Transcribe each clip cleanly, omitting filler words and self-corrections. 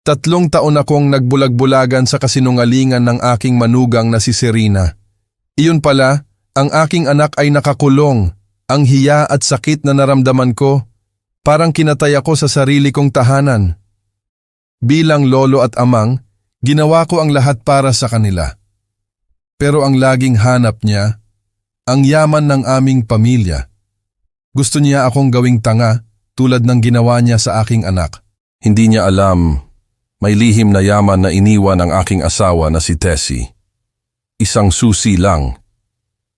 3 taon akong nagbulag-bulagan sa kasinungalingan ng aking manugang na si Serena. Iyon pala, ang aking anak ay nakakulong. Ang hiya at sakit na naramdaman ko, parang kinatay ako sa sarili kong tahanan. Bilang lolo at amang, ginawa ko ang lahat para sa kanila. Pero ang laging hanap niya, ang yaman ng aming pamilya. Gusto niya akong gawing tanga tulad ng ginawa niya sa aking anak. Hindi niya alam, may lihim na yaman na iniwan ng aking asawa na si Tessie. Isang susi lang.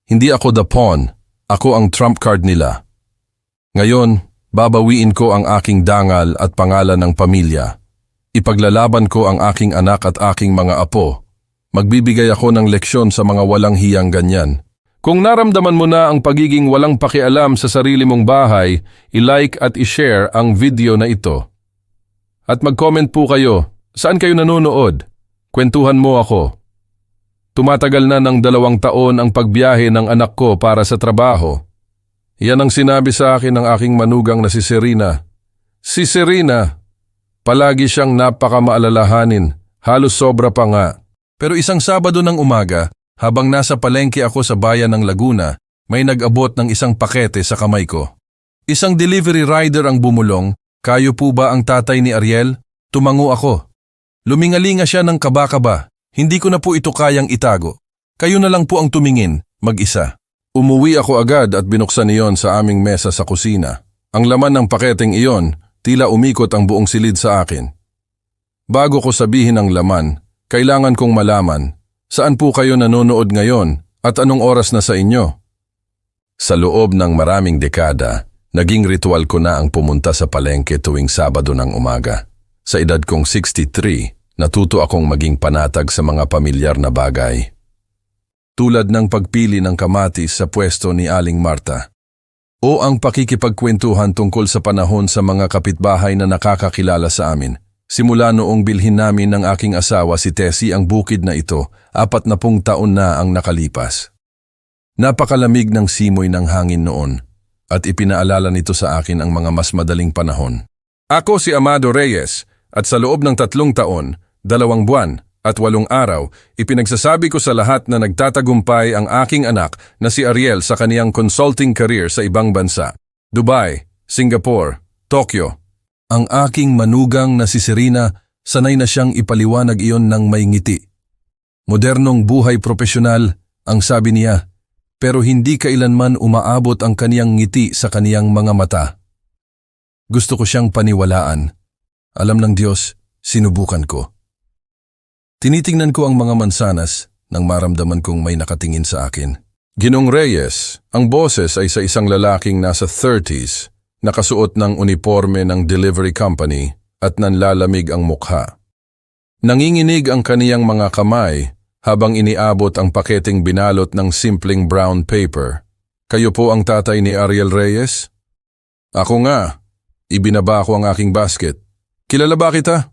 Hindi ako the pawn, ako ang trump card nila. Ngayon, babawiin ko ang aking dangal at pangalan ng pamilya. Ipaglalaban ko ang aking anak at aking mga apo. Magbibigay ako ng leksyon sa mga walang hiyang ganyan. Kung naramdaman mo na ang pagiging walang pakialam sa sarili mong bahay, i-like at i-share ang video na ito. At mag-comment po kayo, saan kayo nanonood? Kwentuhan mo ako. Tumatagal na ng 2 taon ang pagbiyahe ng anak ko para sa trabaho. Yan ang sinabi sa akin ng aking manugang na si Serena. Si Serena, palagi siyang napakamaalalahanin, halos sobra pa nga. Pero isang Sabado ng umaga, habang nasa palengke ako sa bayan ng Laguna, may nag-abot ng isang pakete sa kamay ko. Isang delivery rider ang bumulong. Kayo po ba ang tatay ni Ariel? Tumango ako. Lumingalinga siya ng kaba-kaba. Hindi ko na po ito kayang itago. Kayo na lang po ang tumingin, mag-isa. Umuwi ako agad at binuksan iyon sa aming mesa sa kusina. Ang laman ng paketeng iyon, tila umikot ang buong silid sa akin. Bago ko sabihin ang laman, kailangan kong malaman, saan po kayo nanonood ngayon at anong oras na sa inyo? Sa loob ng maraming dekada, naging ritual ko na ang pumunta sa palengke tuwing Sabado ng umaga. Sa edad kong 63, natuto akong maging panatag sa mga pamilyar na bagay. Tulad ng pagpili ng kamatis sa pwesto ni Aling Marta. O ang pakikipagkwentuhan tungkol sa panahon sa mga kapitbahay na nakakakilala sa amin. Simula noong bilhin namin ng aking asawa si Tessie ang bukid na ito, 40 taon na ang nakalipas. Napakalamig ng simoy ng hangin noon at ipinaalala nito sa akin ang mga mas madaling panahon. Ako si Amado Reyes at sa loob ng 3 taon, 2 buwan at 8 araw, ipinagsasabi ko sa lahat na nagtatagumpay ang aking anak na si Ariel sa kaniyang consulting career sa ibang bansa. Dubai, Singapore, Tokyo. Ang aking manugang na si Serena, sanay na siyang ipaliwanag iyon ng may ngiti. Modernong buhay profesional, ang sabi niya, pero hindi kailanman umaabot ang kaniyang ngiti sa kaniyang mga mata. Gusto ko siyang paniwalaan. Alam ng Diyos, sinubukan ko. Tinitingnan ko ang mga mansanas nang maramdaman kong may nakatingin sa akin. Ginong Reyes, ang boses ay sa isang lalaking nasa 30s, nakasuot ng uniforme ng delivery company at nanlalamig ang mukha. Nanginginig ang kaniyang mga kamay habang iniabot ang paketeng binalot ng simpleng brown paper. Kayo po ang tatay ni Ariel Reyes? Ako nga. Ibinaba ko ang aking basket. Kilala ba kita?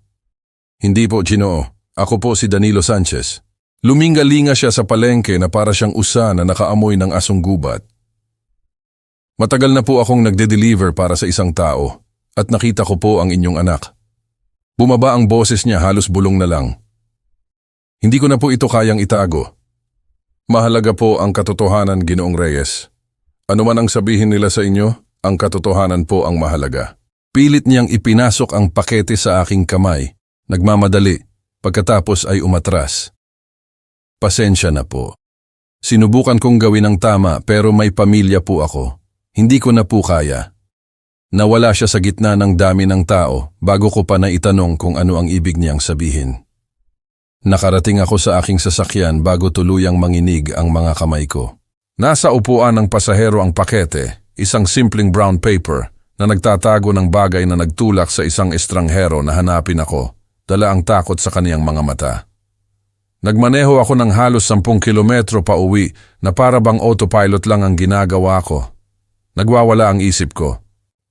Hindi po, Ginoo. Ako po si Danilo Sanchez. Lumingalinga siya sa palengke na para siyang usa na nakaamoy ng asong gubat. Matagal na po akong nagde-deliver para sa isang tao at nakita ko po ang inyong anak. Bumaba ang boses niya, halos bulong na lang. Hindi ko na po ito kayang itago. Mahalaga po ang katotohanan, Ginoong Reyes. Ano man ang sabihin nila sa inyo, ang katotohanan po ang mahalaga. Pilit niyang ipinasok ang pakete sa aking kamay. Nagmamadali, pagkatapos ay umatras. Pasensya na po. Sinubukan kong gawin ang tama pero may pamilya po ako. Hindi ko na po kaya. Nawala siya sa gitna ng dami ng tao bago ko pa naitanong kung ano ang ibig niyang sabihin. Nakarating ako sa aking sasakyan bago tuluyang manginig ang mga kamay ko. Nasa upuan ng pasahero ang pakete, isang simpleng brown paper na nagtatago ng bagay na nagtulak sa isang estranghero na hanapin ako, dala ang takot sa kaniyang mga mata. Nagmaneho ako ng halos 10 kilometro pa uwi na para bang autopilot lang ang ginagawa ko. Nagwawala ang isip ko.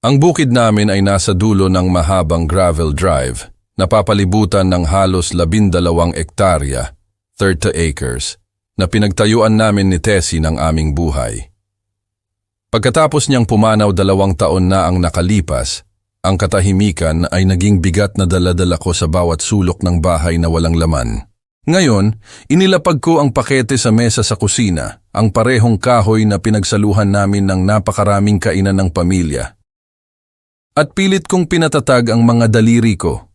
Ang bukid namin ay nasa dulo ng mahabang gravel drive, napapalibutan ng halos 12 ektarya, 30 acres, na pinagtayuan namin ni Tessie ng aming buhay. Pagkatapos niyang pumanaw 2 taon na ang nakalipas, Ang katahimikan ay naging bigat na daladala ko sa bawat sulok ng bahay na walang laman. Ngayon, inilapag ko ang pakete sa mesa sa kusina, ang parehong kahoy na pinagsaluhan namin ng napakaraming kainan ng pamilya. At pilit kong pinatatag ang mga daliri ko.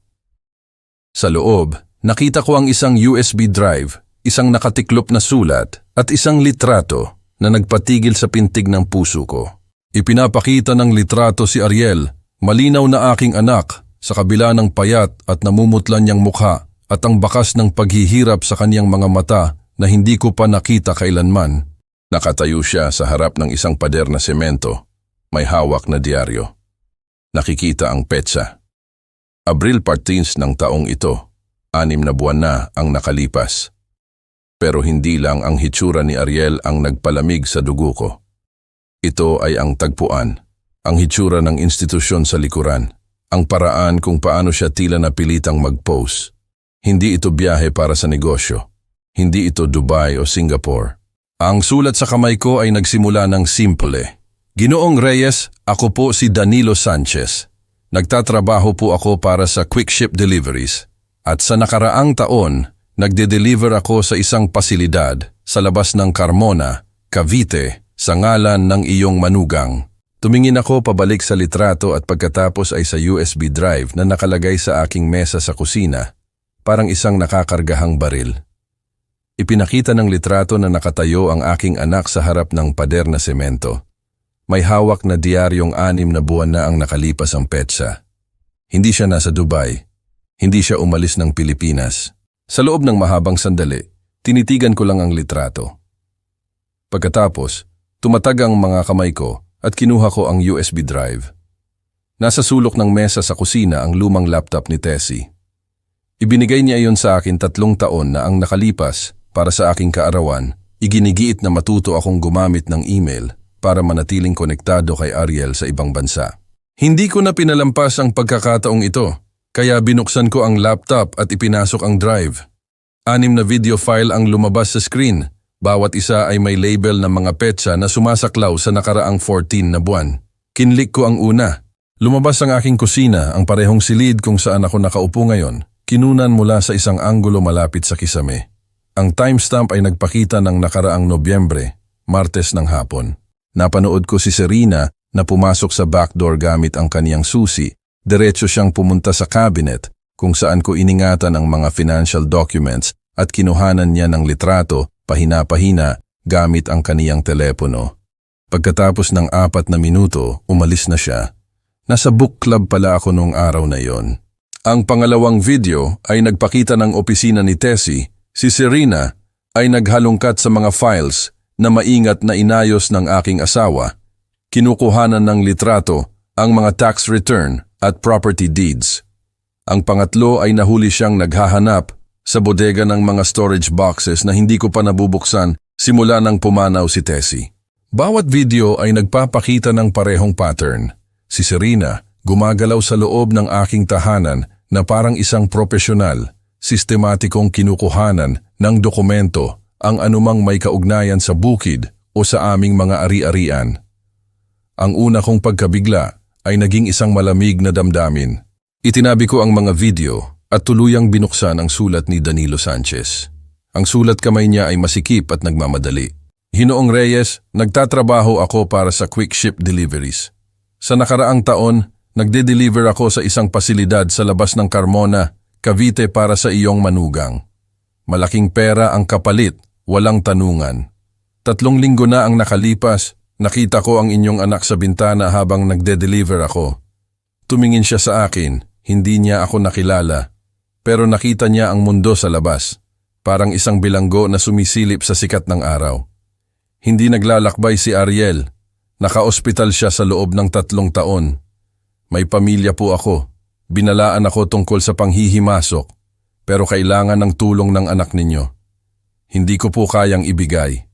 Sa loob, nakita ko ang isang USB drive, isang nakatiklop na sulat, at isang litrato na nagpatigil sa pintig ng puso ko. Ipinapakita ng litrato si Ariel, malinaw na aking anak, sa kabila ng payat at namumutlan niyang mukha at ang bakas ng paghihirap sa kaniyang mga mata na hindi ko pa nakita kailanman. Nakatayo siya sa harap ng isang pader na semento, may hawak na diaryo. Nakikita ang petsa. Abril 14 ng taong ito, 6 na buwan na ang nakalipas. Pero hindi lang ang hitsura ni Ariel ang nagpalamig sa dugo ko. Ito ay ang tagpuan, ang hitsura ng institusyon sa likuran, ang paraan kung paano siya tila napilitang mag-pose. Hindi ito biyahe para sa negosyo. Hindi ito Dubai o Singapore. Ang sulat sa kamay ko ay nagsimula ng simple. Ginoong Reyes, ako po si Danilo Sanchez. Nagtatrabaho po ako para sa Quick Ship Deliveries. At sa nakaraang taon, nagde-deliver ako sa isang pasilidad sa labas ng Carmona, Cavite, sa ngalan ng iyong manugang. Tumingin ako pabalik sa litrato at pagkatapos ay sa USB drive na nakalagay sa aking mesa sa kusina, parang isang nakakargahang baril. Ipinakita ng litrato na nakatayo ang aking anak sa harap ng pader na semento. May hawak na diaryong 6 na buwan na ang nakalipas ang petsa. Hindi siya nasa Dubai. Hindi siya umalis ng Pilipinas. Sa loob ng mahabang sandali, tinitigan ko lang ang litrato. Pagkatapos, tumatag ang mga kamay ko at kinuha ko ang USB drive. Nasa sulok ng mesa sa kusina ang lumang laptop ni Tessie. Ibinigay niya iyon sa akin 3 taon na ang nakalipas para sa aking kaarawan, iginigiit na matuto akong gumamit ng email para manatiling konektado kay Ariel sa ibang bansa. Hindi ko na pinalampas ang pagkakataong ito, kaya binuksan ko ang laptop at ipinasok ang drive. 6 na video file ang lumabas sa screen, bawat isa ay may label ng mga petsa na sumasaklaw sa nakaraang 14 na buwan. Kinlik ko ang una. Lumabas ang aking kusina, ang parehong silid kung saan ako nakaupo ngayon. Kinunan mula sa isang anggulo malapit sa kisame. Ang timestamp ay nagpakita ng nakaraang Nobyembre, Martes ng hapon. Napanood ko si Serena na pumasok sa backdoor gamit ang kaniyang susi. Diretso siyang pumunta sa cabinet kung saan ko iningatan ang mga financial documents at kinuhanan niya ng litrato pahina-pahina gamit ang kaniyang telepono. Pagkatapos ng 4 na minuto, umalis na siya. Nasa book club pala ako noong araw na yon. Ang pangalawang video ay nagpakita ng opisina ni Tessie. Si Serena ay naghalungkat sa mga files na maingat na inayos ng aking asawa. Kinukuhanan ng litrato ang mga tax return at property deeds. Ang pangatlo ay nahuli siyang naghahanap sa bodega ng mga storage boxes na hindi ko pa nabubuksan simula nang pumanaw si Tessie. Bawat video ay nagpapakita ng parehong pattern. Si Serena gumagalaw sa loob ng aking tahanan na parang isang propesyonal, sistematikong kinukuhanan ng dokumento ang anumang may kaugnayan sa bukid o sa aming mga ari-arian. Ang una kong pagkabigla ay naging isang malamig na damdamin. Itinabi ko ang mga video at tuluyang binuksan ang sulat ni Danilo Sanchez. Ang sulat kamay niya ay masikip at nagmamadali. Ginoong Reyes, nagtatrabaho ako para sa Quick Ship Deliveries. Sa nakaraang taon, nagde-deliver ako sa isang pasilidad sa labas ng Carmona, Cavite para sa iyong manugang. Malaking pera ang kapalit, walang tanungan. 3 linggo na ang nakalipas, nakita ko ang inyong anak sa bintana habang nagde-deliver ako. Tumingin siya sa akin, hindi niya ako nakilala. Pero nakita niya ang mundo sa labas, parang isang bilanggo na sumisilip sa sikat ng araw. Hindi naglalakbay si Ariel, naka-ospital siya sa loob ng 3 taon. May pamilya po ako. Binalaan ako tungkol sa panghihimasok, pero kailangan ng tulong ng anak ninyo. Hindi ko po kayang ibigay,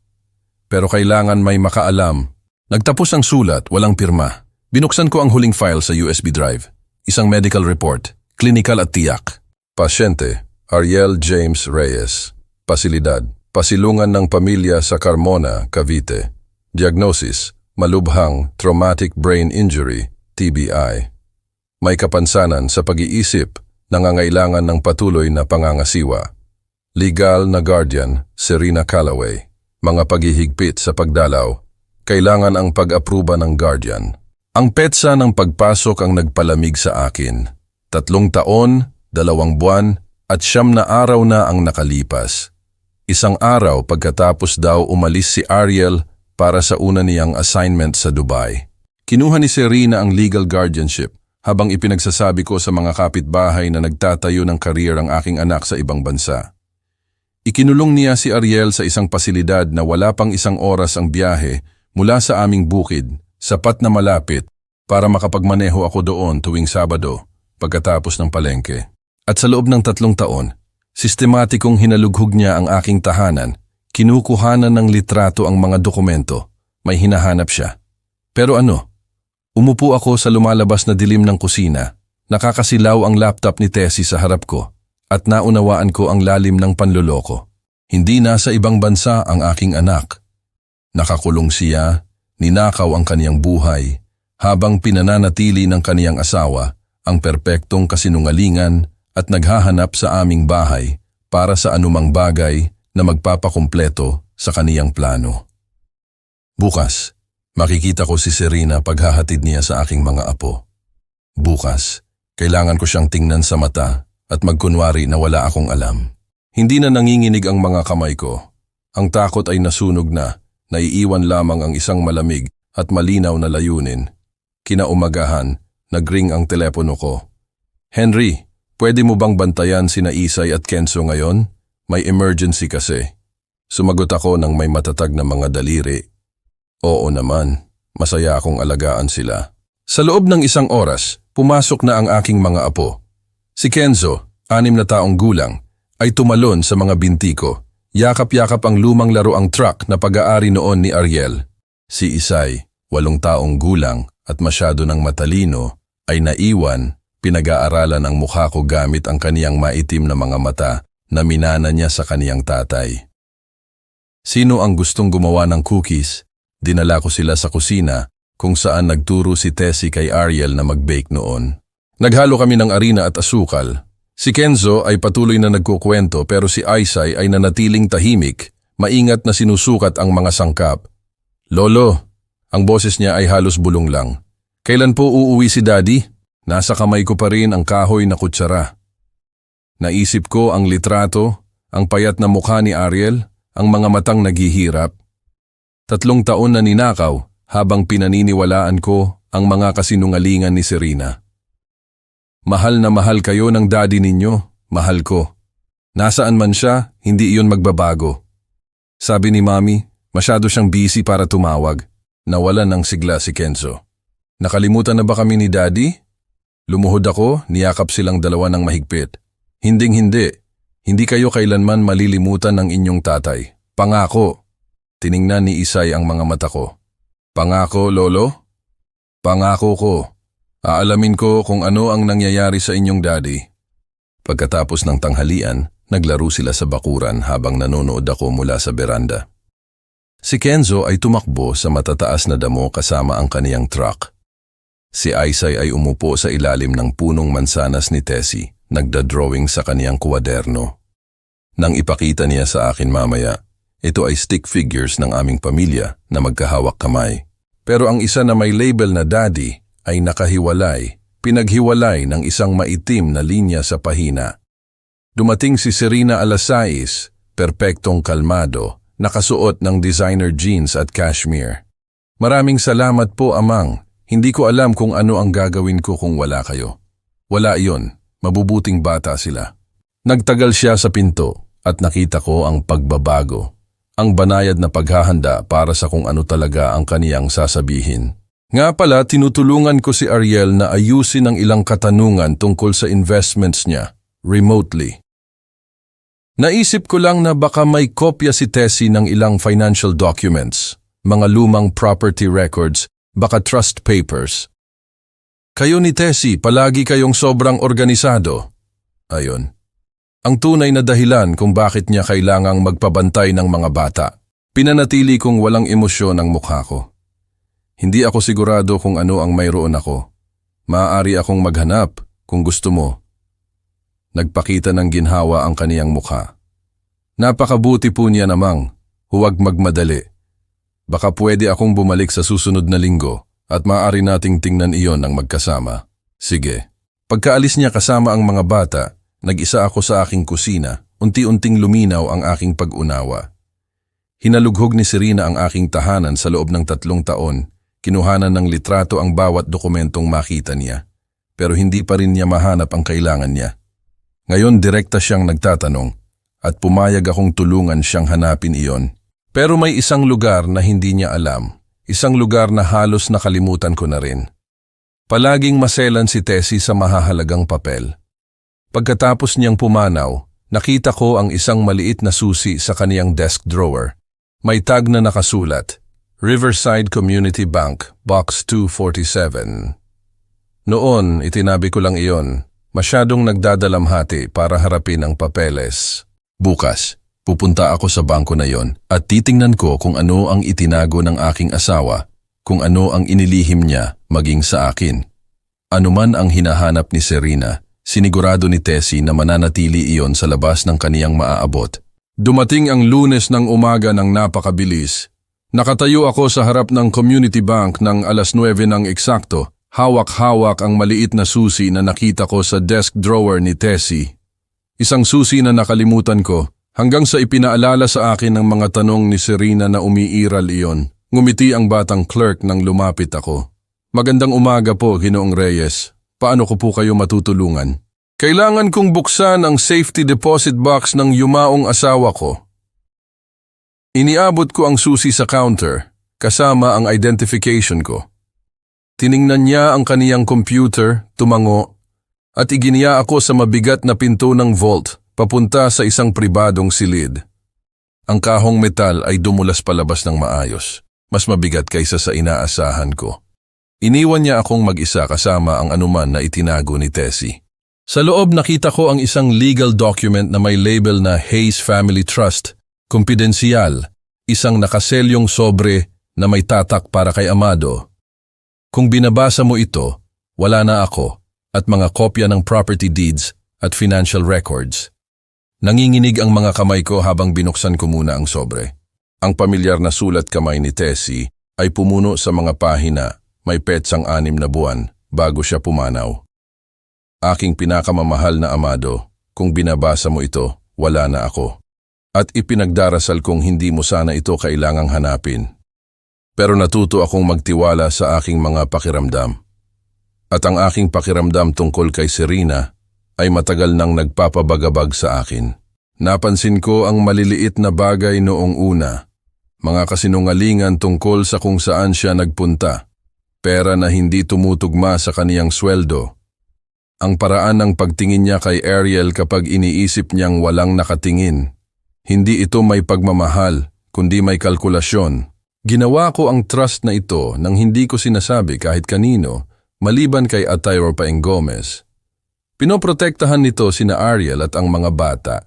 pero kailangan may makaalam. Nagtapos ang sulat, walang pirma. Binuksan ko ang huling file sa USB drive. Isang medical report, clinical at tiyak. Pasyente, Ariel James Reyes. Pasilidad, pasilungan ng pamilya sa Carmona, Cavite. Diagnosis, malubhang traumatic brain injury, TBI. May kapansanan sa pag-iisip, nangangailangan ng patuloy na pangangasiwa. Legal na guardian, Serena Callaway. Mga paghihigpit sa pagdalaw, kailangan ang pag-apruba ng guardian. Ang petsa ng pagpasok ang nagpalamig sa akin. 3 taon, 2 buwan, at 9 na araw na ang nakalipas. Isang araw pagkatapos daw umalis si Ariel para sa una niyang assignment sa Dubai. Kinuha ni Serena ang legal guardianship habang ipinagsasabi ko sa mga kapitbahay na nagtatayo ng career ang aking anak sa ibang bansa. Ikinulong niya si Ariel sa isang pasilidad na wala pang 1 oras ang biyahe mula sa aming bukid, sapat na malapit para makapagmaneho ako doon tuwing Sabado pagkatapos ng palengke. At sa loob ng 3 taon, sistematikong hinalughog niya ang aking tahanan, kinukuhanan ng litrato ang mga dokumento, may hinahanap siya. Pero ano? Umupo ako sa lumalabas na dilim ng kusina, nakakasilaw ang laptop ni Tessie sa harap ko, at naunawaan ko ang lalim ng panloloko. Hindi nasa ibang bansa ang aking anak. Nakakulong siya, ninakaw ang kaniyang buhay, habang pinananatili ng kaniyang asawa ang perpektong kasinungalingan at naghahanap sa aming bahay para sa anumang bagay na magpapakumpleto sa kaniyang plano. Bukas, makikita ko si Serena paghahatid niya sa aking mga apo. Bukas, kailangan ko siyang tingnan sa mata at magkunwari na wala akong alam. Hindi na nanginginig ang mga kamay ko. Ang takot ay nasunog na, naiiwan lamang ang isang malamig at malinaw na layunin. Kinaumagahan, nagring ang telepono ko. Henry, pwede mo bang bantayan sina Isay at Kenzo ngayon? May emergency kasi. Sumagot ako ng may matatag na mga daliri. Oo naman, masaya akong alagaan sila. Sa loob ng 1 oras, pumasok na ang aking mga apo. Si Kenzo, 6 na taong gulang, ay tumalon sa mga binti ko. Yakap-yakap ang lumang laruang truck na pag-aari noon ni Ariel. Si Isay, 8 taong gulang at masyado ng matalino, ay naiwan, pinag-aaralan ang mukha ko gamit ang kaniyang maitim na mga mata na minana niya sa kaniyang tatay. Sino ang gustong gumawa ng cookies? Dinala ko sila sa kusina kung saan nagturo si Tessie kay Ariel na mag-bake noon. Naghalo kami ng arina at asukal. Si Kenzo ay patuloy na nagkukwento pero si Isay ay nanatiling tahimik, maingat na sinusukat ang mga sangkap. Lolo, ang boses niya ay halos bulong lang. Kailan po uuwi si Daddy? Nasa kamay ko pa rin ang kahoy na kutsara. Naisip ko ang litrato, ang payat na mukha ni Ariel, ang mga matang naghihirap. 3 taon na ninakaw habang pinaniniwalaan ko ang mga kasinungalingan ni Serena. Mahal na mahal kayo ng daddy ninyo, mahal ko. Nasaan man siya, hindi iyon magbabago. Sabi ni Mami, masyado siyang busy para tumawag. Nawalan ng sigla si Kenzo. Nakalimutan na ba kami ni Daddy? Lumuhod ako, niyakap silang dalawa ng mahigpit. Hinding-hindi. Hindi kayo kailanman malilimutan ng inyong tatay. Pangako. Tiningnan ni Isay ang mga mata ko. Pangako, Lolo? Pangako ko. Aalamin ko kung ano ang nangyayari sa inyong daddy. Pagkatapos ng tanghalian, naglaro sila sa bakuran habang nanonood ako mula sa beranda. Si Kenzo ay tumakbo sa matataas na damo kasama ang kaniyang truck. Si Isay ay umupo sa ilalim ng punong mansanas ni Tessie, nagda-drawing sa kaniyang kuwaderno. Nang ipakita niya sa akin mamaya, ito ay stick figures ng aming pamilya na magkahawak kamay. Pero ang isa na may label na daddy ay nakahiwalay, pinaghiwalay ng isang maitim na linya sa pahina. Dumating si Serena alas 6, perpektong kalmado, nakasuot ng designer jeans at cashmere. Maraming salamat po, Amang. Hindi ko alam kung ano ang gagawin ko kung wala kayo. Wala iyon, mabubuting bata sila. Nagtagal siya sa pinto at nakita ko ang pagbabago. Ang banayad na paghahanda para sa kung ano talaga ang kaniyang sasabihin. Nga pala, tinutulungan ko si Ariel na ayusin ang ilang katanungan tungkol sa investments niya, remotely. Naisip ko lang na baka may kopya si Tessie ng ilang financial documents, mga lumang property records, baka trust papers. Kayo ni Tessie, palagi kayong sobrang organisado. Ayon. Ang tunay na dahilan kung bakit niya kailangang magpabantay ng mga bata. Pinanatili kong walang emosyon ang mukha ko. Hindi ako sigurado kung ano ang mayroon ako. Maaari akong maghanap kung gusto mo. Nagpakita ng ginhawa ang kaniyang mukha. Napakabuti po niya namang, huwag magmadali. Baka pwede akong bumalik sa susunod na linggo at maaari nating tingnan iyon ng magkasama. Sige. Pagkaalis niya kasama ang mga bata, nag-isa ako sa aking kusina, unti-unting luminaw ang aking pag-unawa. Hinalughog ni Serena ang aking tahanan sa loob ng 3 taon, kinuhanan ng litrato ang bawat dokumentong makita niya, pero hindi pa rin niya mahanap ang kailangan niya. Ngayon direkta siyang nagtatanong at pumayag akong tulungan siyang hanapin iyon. Pero may isang lugar na hindi niya alam, isang lugar na halos nakalimutan ko na rin. Palaging maselan si Tessie sa mahahalagang papel. Pagkatapos niyang pumanaw, nakita ko ang isang maliit na susi sa kaniyang desk drawer. May tag na nakasulat, Riverside Community Bank, Box 247. Noon, itinabi ko lang iyon. Masyadong nagdadalamhati para harapin ang papeles. Bukas, pupunta ako sa bangko na yon at titingnan ko kung ano ang itinago ng aking asawa, kung ano ang inilihim niya maging sa akin. Ano man ang hinahanap ni Serena, sinigurado ni Tessie na mananatili iyon sa labas ng kaniyang maaabot. Dumating ang Lunes ng umaga ng napakabilis. Nakatayo ako sa harap ng community bank ng 9:00 ng eksakto. Hawak-hawak ang maliit na susi na nakita ko sa desk drawer ni Tessie. Isang susi na nakalimutan ko hanggang sa ipinaalala sa akin ng mga tanong ni Serena na umiiral iyon. Ngumiti ang batang clerk nang lumapit ako. Magandang umaga po, Ginoong Reyes. Paano ko po kayo matutulungan? Kailangan kong buksan ang safety deposit box ng yumaong asawa ko. Iniabot ko ang susi sa counter, kasama ang identification ko. Tiningnan niya ang kaniyang computer, tumango, at iginiya ako sa mabigat na pinto ng vault, papunta sa isang pribadong silid. Ang kahong metal ay dumulas palabas ng maayos, mas mabigat kaysa sa inaasahan ko. Iniwan niya akong mag-isa kasama ang anuman na itinago ni Tessie. Sa loob nakita ko ang isang legal document na may label na Hayes Family Trust, kumpidensyal, isang nakaselyong sobre na may tatak para kay Amado. Kung binabasa mo ito, wala na ako at mga kopya ng property deeds at financial records. Nanginginig ang mga kamay ko habang binuksan ko muna ang sobre. Ang pamilyar na sulat kamay ni Tessie ay pumuno sa mga pahina, may petsang 6 na buwan bago siya pumanaw. Aking pinakamamahal na Amado, kung binabasa mo ito, wala na ako. At ipinagdarasal kong hindi mo sana ito kailangang hanapin. Pero natuto akong magtiwala sa aking mga pakiramdam. At ang aking pakiramdam tungkol kay Serena ay matagal nang nagpapabagabag sa akin. Napansin ko ang maliliit na bagay noong una. Mga kasinungalingan tungkol sa kung saan siya nagpunta. Pera na hindi tumutugma sa kaniyang sweldo. Ang paraan ng pagtingin niya kay Ariel kapag iniisip niyang walang nakatingin. Hindi ito may pagmamahal, kundi may kalkulasyon. Ginawa ko ang trust na ito nang hindi ko sinasabi kahit kanino, maliban kay Atayor Paeng Gomez. Pinoprotektahan nito sina Ariel at ang mga bata.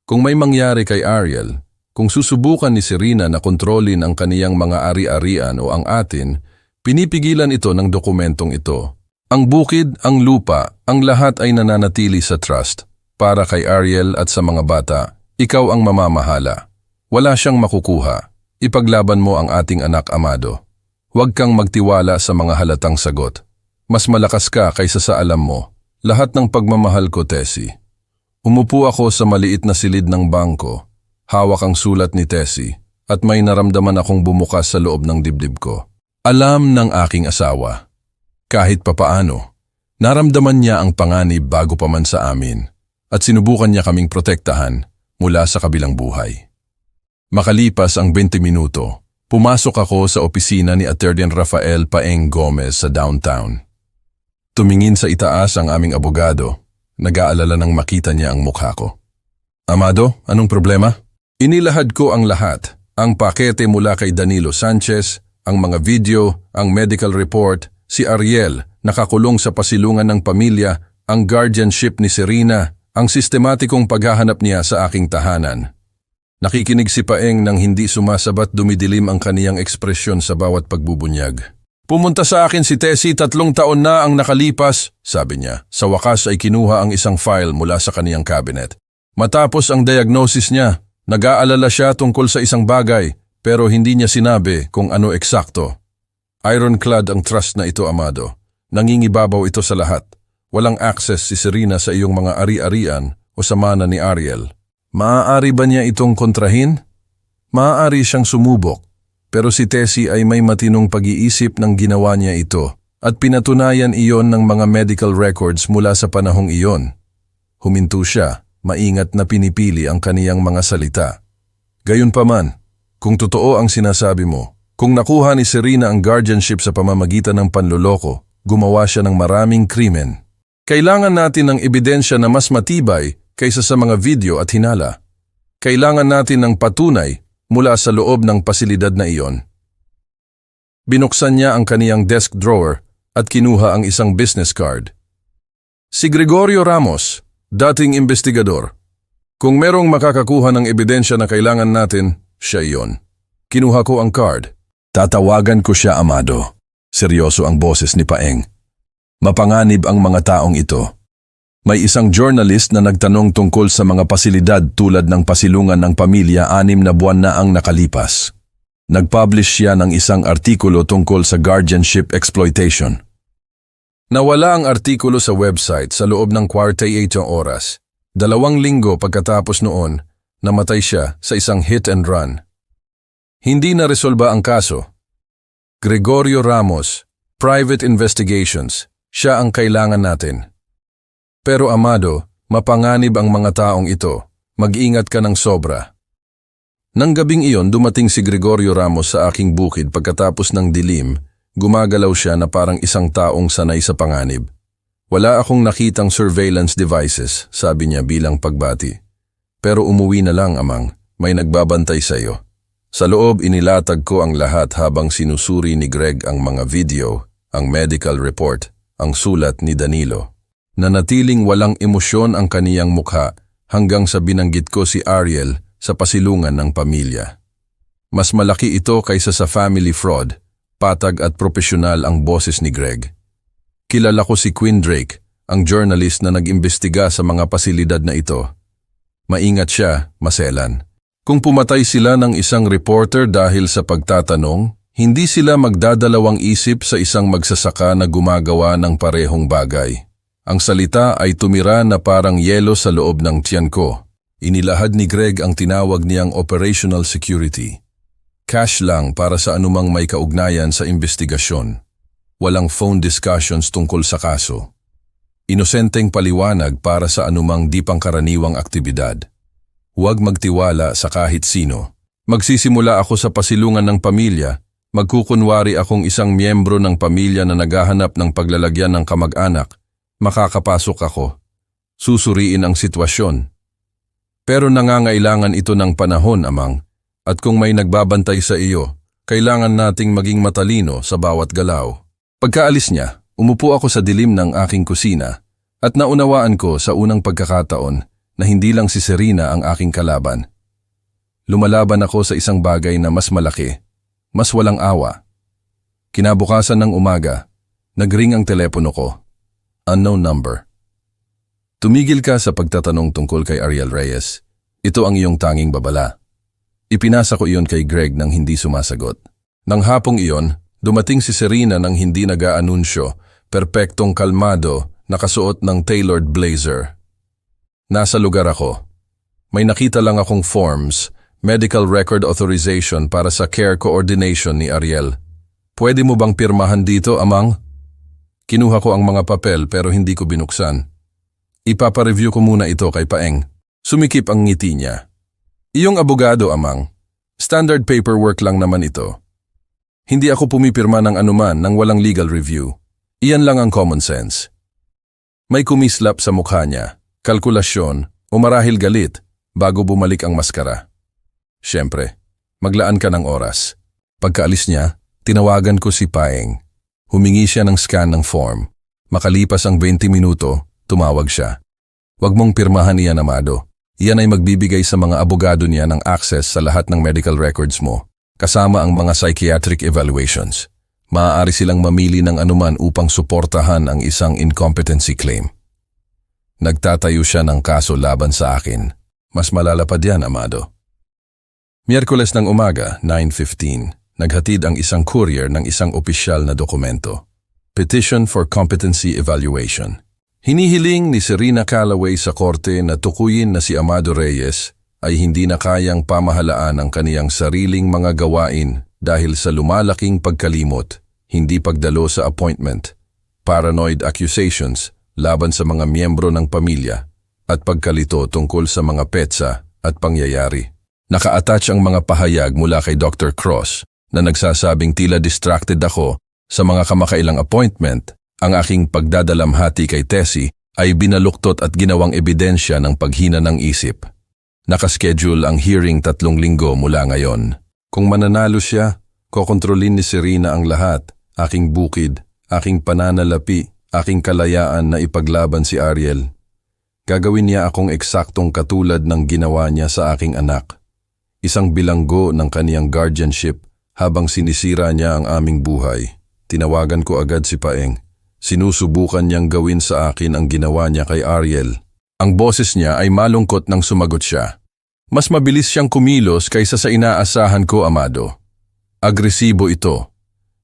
Kung may mangyari kay Ariel, kung susubukan ni Serena na kontrolin ang kaniyang mga ari-arian o ang atin, pinipigilan ito ng dokumentong ito. Ang bukid, ang lupa, ang lahat ay nananatili sa trust. Para kay Ariel at sa mga bata, ikaw ang mamamahala. Wala siyang makukuha. Ipaglaban mo ang ating anak Amado. Huwag kang magtiwala sa mga halatang sagot. Mas malakas ka kaysa sa alam mo. Lahat ng pagmamahal ko, Tessie. Umupo ako sa maliit na silid ng bangko. Hawak ang sulat ni Tessie at may naramdaman akong bumukas sa loob ng dibdib ko. Alam ng aking asawa. Kahit papaano, naramdaman niya ang panganib bago pa man sa amin at sinubukan niya kaming protektahan mula sa kabilang buhay. Makalipas ang 20 minuto, pumasok ako sa opisina ni Attorney Rafael Paeng Gomez sa downtown. Tumingin sa itaas ang aming abogado, nag-aalala nang makita niya ang mukha ko. Amado, anong problema? Inilahad ko ang lahat, ang pakete mula kay Danilo Sanchez, ang mga video, ang medical report, si Ariel, nakakulong sa pasilungan ng pamilya, ang guardianship ni Serena, ang sistematikong paghahanap niya sa aking tahanan. Nakikinig si Paeng nang hindi sumasabat dumidilim ang kaniyang ekspresyon sa bawat pagbubunyag. Pumunta sa akin si Tessie, 3 taon na ang nakalipas, sabi niya. Sa wakas ay kinuha ang isang file mula sa kaniyang cabinet. Matapos ang diagnosis niya, nag-aalala siya tungkol sa isang bagay pero hindi niya sinabi kung ano eksakto. Ironclad ang trust na ito, Amado. Nangingibabaw ito sa lahat. Walang access si Serena sa iyong mga ari-arian o sa mana ni Ariel. Maaari ba niya itong kontrahin? Maaari siyang sumubok. Pero si Tessie ay may matinong pag-iisip ng ginawa niya ito at pinatunayan iyon ng mga medical records mula sa panahong iyon. Huminto siya, maingat na pinipili ang kaniyang mga salita. Gayunpaman, kung totoo ang sinasabi mo, kung nakuha ni Serena ang guardianship sa pamamagitan ng panloloko, gumawa siya ng maraming krimen. Kailangan natin ng ebidensya na mas matibay kaysa sa mga video at hinala. Kailangan natin ng patunay mula sa loob ng pasilidad na iyon. Binuksan niya ang kaniyang desk drawer at kinuha ang isang business card. Si Gregorio Ramos, dating investigador. Kung merong makakakuha ng ebidensya na kailangan natin, siya iyon. Kinuha ko ang card. Tatawagan ko siya, Amado. Seryoso ang boses ni Paeng. Mapanganib ang mga taong ito. May isang journalist na nagtanong tungkol sa mga pasilidad tulad ng pasilungan ng pamilya 6 na buwan na ang nakalipas. Nag-publish siya ng isang artikulo tungkol sa guardianship exploitation. Nawala ang artikulo sa website sa loob ng 48 oras. 2 linggo pagkatapos noon, namatay siya sa isang hit and run. Hindi na resolba ang kaso. Gregorio Ramos, Private Investigations, siya ang kailangan natin. Pero Amado, mapanganib ang mga taong ito. Mag-ingat ka ng sobra. Nang gabing iyon, dumating si Gregorio Ramos sa aking bukid pagkatapos ng dilim. Gumagalaw siya na parang isang taong sanay sa panganib. Wala akong nakitang surveillance devices, sabi niya bilang pagbati. Pero umuwi na lang, Amang. May nagbabantay sa iyo. Sa loob, inilatag ko ang lahat habang sinusuri ni Greg ang mga video, ang medical report, ang sulat ni Danilo. Nanatiling walang emosyon ang kaniyang mukha hanggang sa binanggit ko si Ariel sa pasilungan ng pamilya. Mas malaki ito kaysa sa family fraud, patag at propesyonal ang boses ni Greg. Kilala ko si Quinn Drake, ang journalist na nag-imbestiga sa mga pasilidad na ito. Maingat siya, maselan. Kung pumatay sila ng isang reporter dahil sa pagtatanong, hindi sila magdadalawang isip sa isang magsasaka na gumagawa ng parehong bagay. Ang salita ay tumira na parang yelo sa loob ng tiyan ko. Inilahad ni Greg ang tinawag niyang operational security. Cash lang para sa anumang may kaugnayan sa investigasyon. Walang phone discussions tungkol sa kaso. Inosenteng paliwanag para sa anumang di pangkaraniwang aktibidad. Huwag magtiwala sa kahit sino. Magsisimula ako sa pasilungan ng pamilya. Magkukunwari akong isang miyembro ng pamilya na naghahanap ng paglalagyan ng kamag-anak. Makakapasok ako. Susuriin ang sitwasyon. Pero nangangailangan ito ng panahon, Amang. At kung may nagbabantay sa iyo, kailangan nating maging matalino sa bawat galaw. Pagkaalis niya, umupo ako sa dilim ng aking kusina at naunawaan ko sa unang pagkakataon na hindi lang si Serena ang aking kalaban. Lumalaban ako sa isang bagay na mas malaki, mas walang awa. Kinabukasan ng umaga, nagring ang telepono ko. Unknown number. Tumigil ka sa pagtatanong tungkol kay Ariel Reyes. Ito ang iyong tanging babala. Ipinasa ko iyon kay Greg nang hindi sumasagot. Nang hapong iyon, dumating si Serena nang hindi nag-aanunsyo, perpektong kalmado, nakasuot ng tailored blazer. Nasa lugar ako. May nakita lang akong forms, medical record authorization para sa care coordination ni Ariel. Pwede mo bang pirmahan dito, Amang? Kinuha ko ang mga papel pero hindi ko binuksan. Ipapareview ko muna ito kay Paeng. Sumikip ang ngiti niya. Iyong abogado, Amang. Standard paperwork lang naman ito. Hindi ako pumipirma ng anuman nang walang legal review. Iyan lang ang common sense. May kumislap sa mukha niya, kalkulasyon o marahil galit bago bumalik ang maskara. Siyempre, maglaan ka ng oras. Pagkaalis niya, tinawagan ko si Paeng. Humingi siya ng scan ng form. Makalipas ang 20 minuto, tumawag siya. Huwag mong pirmahan iyan, Amado. Iyan ay magbibigay sa mga abogado niya ng access sa lahat ng medical records mo, kasama ang mga psychiatric evaluations. maaari silang mamili ng anuman upang suportahan ang isang incompetency claim. Nagtatayo siya ng kaso laban sa akin. Mas malalapad yan, Amado. Miyerkules ng umaga, 9:15, naghatid ang isang courier ng isang opisyal na dokumento. Petition for Competency Evaluation. Hinihiling ni Serena Callaway sa korte na tukuyin na si Amado Reyes ay hindi na kayang pamahalaan ang kaniyang sariling mga gawain dahil sa lumalaking pagkalimot, hindi pagdalo sa appointment, paranoid accusations laban sa mga miyembro ng pamilya at pagkalito tungkol sa mga petsa at pangyayari. Naka-attach ang mga pahayag mula kay Dr. Cross na nagsasabing tila distracted ako sa mga kamakailang appointment. Ang aking pagdadalamhati kay Tessie ay binaluktot at ginawang ebidensya ng paghina ng isip. Nakaschedule ang hearing 3 linggo mula ngayon. Kung mananalo siya, kokontrolin ni Serena ang lahat, aking bukid, aking pananalapi, aking kalayaan na ipaglaban si Ariel. Gagawin niya akong eksaktong katulad ng ginawa niya sa aking anak. Isang bilanggo ng kaniyang guardianship habang sinisira niya ang aming buhay. Tinawagan ko agad si Paeng. Sinusubukan niyang gawin sa akin ang ginawa niya kay Ariel. Ang boses niya ay malungkot nang sumagot siya. Mas mabilis siyang kumilos kaysa sa inaasahan ko, Amado. Agresibo ito.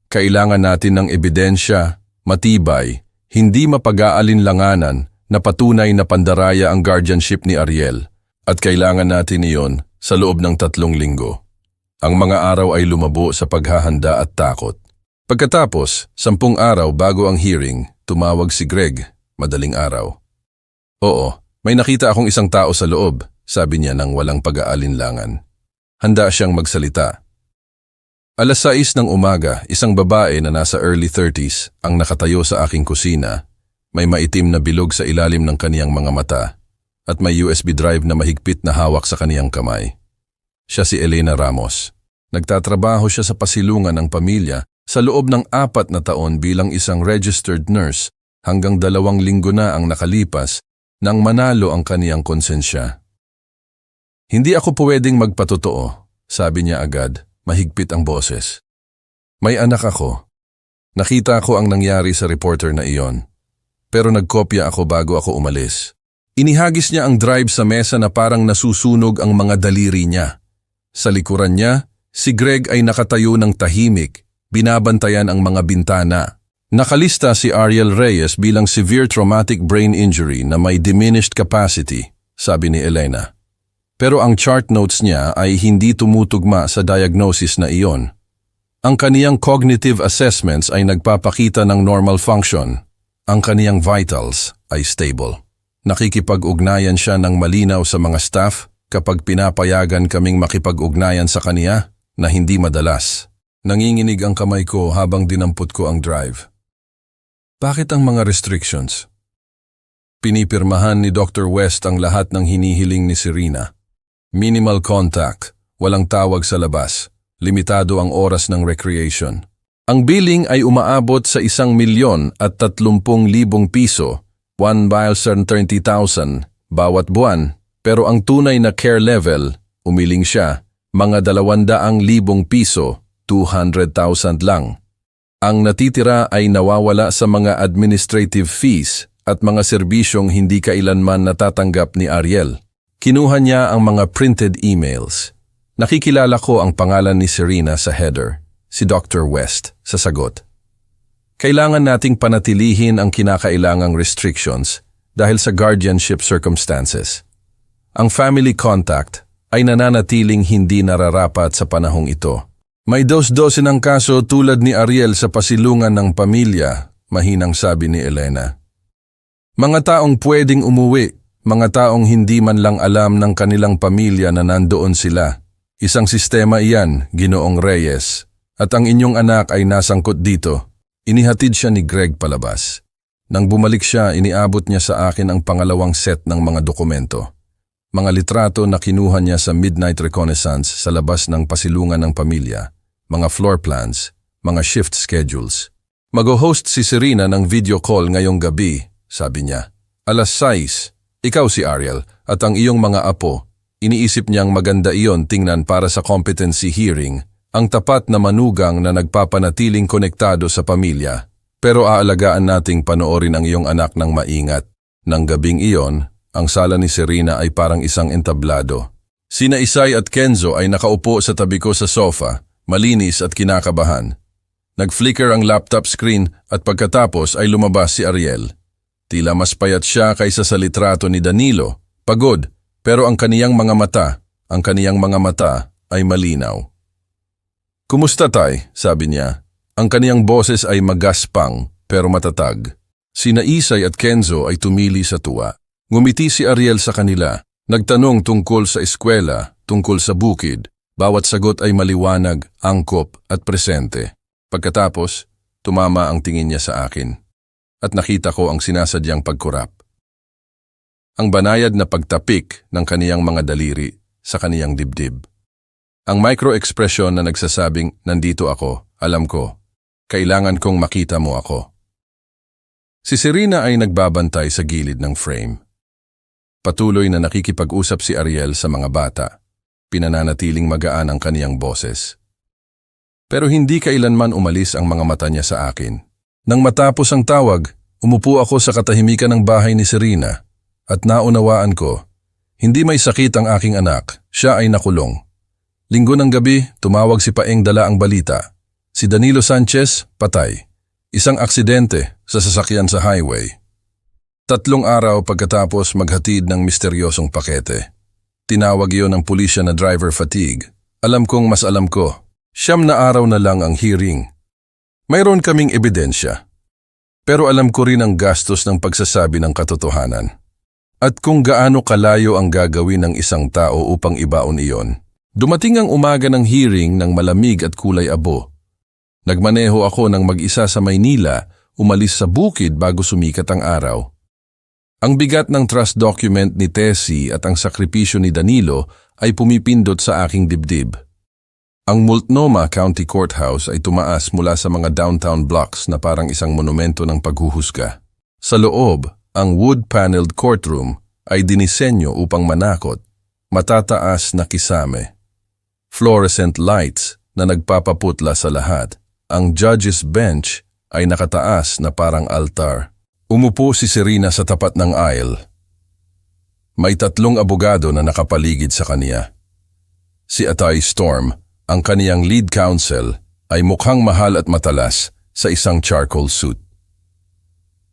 Kailangan natin ng ebidensya, matibay, hindi mapag-aalinlanganan na patunay na pandaraya ang guardianship ni Ariel. At kailangan natin iyon sa loob ng 3 linggo. Ang mga araw ay lumabo sa paghahanda at takot. Pagkatapos, 10 araw bago ang hearing, tumawag si Greg, madaling araw. Oo, may nakita akong isang tao sa loob, sabi niya nang walang pag-aalinlangan. Handa siyang magsalita. 6:00 ng umaga, isang babae na nasa early 30s ang nakatayo sa aking kusina. May maitim na bilog sa ilalim ng kaniyang mga mata at may USB drive na mahigpit na hawak sa kaniyang kamay. Siya si Elena Ramos. Nagtatrabaho siya sa pasilungan ng pamilya sa loob ng 4 na taon bilang isang registered nurse hanggang 2 linggo na ang nakalipas nang manalo ang kaniyang konsensya. Hindi ako pwedeng magpatotoo, sabi niya agad, mahigpit ang boses. May anak ako. Nakita ko ang nangyari sa reporter na iyon. Pero nagkopya ako bago ako umalis. Inihagis niya ang drive sa mesa na parang nasusunog ang mga daliri niya. Sa likuran niya, si Greg ay nakatayo ng tahimik, binabantayan ang mga bintana. Nakalista si Ariel Reyes bilang severe traumatic brain injury na may diminished capacity, sabi ni Elena. Pero ang chart notes niya ay hindi tumutugma sa diagnosis na iyon. Ang kaniyang cognitive assessments ay nagpapakita ng normal function. Ang kaniyang vitals ay stable. Nakikipag-ugnayan siya ng malinaw sa mga staff kapag pinapayagan kaming makipag-ugnayan sa kaniya na hindi madalas. Nanginginig ang kamay ko habang dinampot ko ang drive. Bakit ang mga restrictions? Pinipirmahan ni Dr. West ang lahat ng hinihiling ni Serena. Minimal contact, walang tawag sa labas, limitado ang oras ng recreation. Ang billing ay umaabot sa 1,030,000 piso, 1,30,000 bawat buwan, pero ang tunay na care level, umiling siya, mga 200,000 piso, 200,000 lang. Ang natitira ay nawawala sa mga administrative fees at mga serbisyong hindi kailanman natatanggap ni Ariel. Kinuha niya ang mga printed emails. Nakikilala ko ang pangalan ni Serena sa header, si Dr. West sa sagot. Kailangan nating panatilihin ang kinakailangang restrictions dahil sa guardianship circumstances. Ang family contact ay nananatiling hindi nararapat sa panahong ito. May 2 ng kaso tulad ni Ariel sa pasilungan ng pamilya, mahinang sabi ni Elena. Mga taong pwedeng umuwi, mga taong hindi man lang alam ng kanilang pamilya na nandoon sila. Isang sistema iyan, Ginoong Reyes, at ang inyong anak ay nasangkot dito. Inihatid siya ni Greg palabas. Nang bumalik siya, iniabot niya sa akin ang pangalawang set ng mga dokumento. Mga litrato na kinuha niya sa midnight reconnaissance sa labas ng pasilungan ng pamilya, mga floor plans, mga shift schedules. Mag-host si Serena ng video call ngayong gabi, sabi niya. 6:00, ikaw si Ariel at ang iyong mga apo. Iniisip niyang maganda iyon tingnan para sa competency hearing Ang tapat na manugang na nagpapanatiling konektado sa pamilya, pero aalagaan nating panoorin ang iyong anak ng maingat. Nang gabing iyon, ang sala ni Serena ay parang isang entablado. Sina Isay at Kenzo ay nakaupo sa tabi ko sa sofa, malinis at kinakabahan. Nag-flicker ang laptop screen at pagkatapos ay lumabas si Ariel. Tila mas payat siya kaysa sa litrato ni Danilo. Pagod, pero ang kaniyang mga mata ay malinaw. "Kumusta tay?" sabi niya. Ang kaniyang boses ay magaspang pero matatag. Sina Isay at Kenzo ay tumili sa tuwa. Ngumiti si Ariel sa kanila. Nagtanong tungkol sa eskwela, tungkol sa bukid. Bawat sagot ay maliwanag, angkop at presente. Pagkatapos, tumama ang tingin niya sa akin. At nakita ko ang sinasadyang pagkurap. Ang banayad na pagtapik ng kaniyang mga daliri sa kaniyang dibdib. Ang micro-expression na nagsasabing, "Nandito ako, alam ko. Kailangan kong makita mo ako." Si Serena ay nagbabantay sa gilid ng frame. Patuloy na nakikipag-usap si Ariel sa mga bata. Pinananatiling magaan ang kaniyang boses. Pero hindi kailanman umalis ang mga mata niya sa akin. Nang matapos ang tawag, umupo ako sa katahimikan ng bahay ni Serena at naunawaan ko, hindi may sakit ang aking anak, siya ay nakulong. Linggo ng gabi, tumawag si Paeng dala ang balita. Si Danilo Sanchez, patay. Isang aksidente sa sasakyan sa highway. 3 araw pagkatapos maghatid ng misteryosong pakete. Tinawag iyon ng pulisya na driver fatigue. Alam kong mas alam ko. 9 na araw na lang ang hearing. Mayroon kaming ebidensya. Pero alam ko rin ang gastos ng pagsasabi ng katotohanan. At kung gaano kalayo ang gagawin ng isang tao upang ibaon iyon. Dumating ang umaga ng hearing ng malamig at kulay abo. Nagmaneho ako ng mag-isa sa Maynila, umalis sa bukid bago sumikat ang araw. Ang bigat ng trust document ni Tessie at ang sakripisyo ni Danilo ay pumipindot sa aking dibdib. Ang Multnomah County Courthouse ay tumaas mula sa mga downtown blocks na parang isang monumento ng paghuhusga. Sa loob, ang wood-paneled courtroom ay dinisenyo upang manakot, matataas na kisame. Fluorescent lights na nagpapaputla sa lahat. Ang judge's bench ay nakataas na parang altar. Umupo si Serena sa tapat ng aisle. May 3 abogado na nakapaligid sa kaniya. Si Atay Storm, ang kaniyang lead counsel, ay mukhang mahal at matalas sa isang charcoal suit.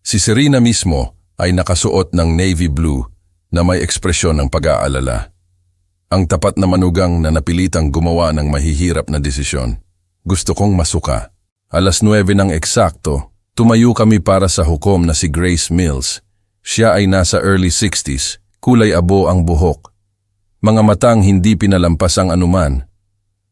Si Serena mismo ay nakasuot ng navy blue na may ekspresyon ng pag-aalala. Ang tapat na manugang na napilitang gumawa ng mahihirap na desisyon. Gusto kong masuka. 9:00 ng eksakto, tumayo kami para sa hukom na si Grace Mills. Siya ay nasa early 60s, kulay abo ang buhok. Mga matang hindi pinalampas ang anuman.